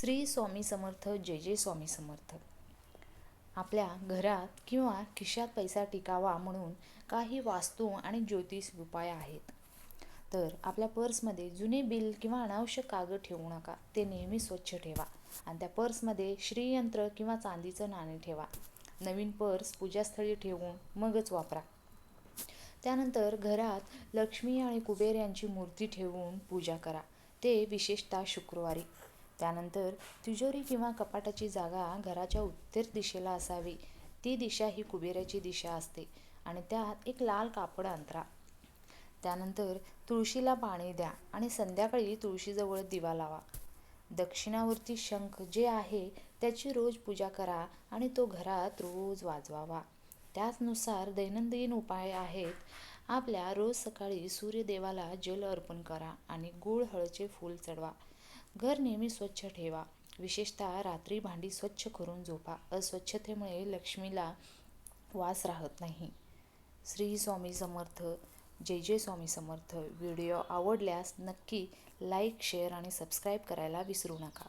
श्री स्वामी समर्थ. जय जय स्वामी समर्थ. आपल्या घरात किंवा खिशात पैसा टिकावा म्हणून काही वास्तू आणि ज्योतिष उपाय आहेत. तर आपल्या पर्समध्ये जुने बिल किंवा अनावश्यक कागद ठेवू नका. ते नेहमी स्वच्छ ठेवा आणि त्या पर्समध्ये श्रीयंत्र किंवा चांदीचं नाणे ठेवा. नवीन पर्स पूजास्थळी ठेवून मगच वापरा. त्यानंतर घरात लक्ष्मी आणि कुबेर यांची मूर्ती ठेवून पूजा करा. ते विशेषतः शुक्रवारी. त्यानंतर तिजोरी किंवा कपाटाची जागा घराच्या उत्तर दिशेला असावी. ती दिशा ही कुबेराची दिशा असते आणि त्यात एक लाल कापड अंतरा. त्यानंतर तुळशीला पाणी द्या आणि संध्याकाळी तुळशीजवळ दिवा लावा. दक्षिणावर्ती शंख जे आहे त्याची रोज पूजा करा आणि तो घरात रोज वाजवावा. त्याचनुसार दैनंदिन उपाय आहेत. आपल्या रोज सकाळी सूर्यदेवाला जल अर्पण करा आणि गूळ हळदीचे फूल चढवा. घर नेहमी स्वच्छ ठेवा. विशेषतः रात्री भांडी स्वच्छ करून झोपा. अस्वच्छतेमुळे लक्ष्मीला वास राहत नाही. श्री स्वामी समर्थ. जय जय स्वामी समर्थ. व्हिडिओ आवडल्यास नक्की लाईक, शेअर आणि सबस्क्राईब करायला विसरू नका.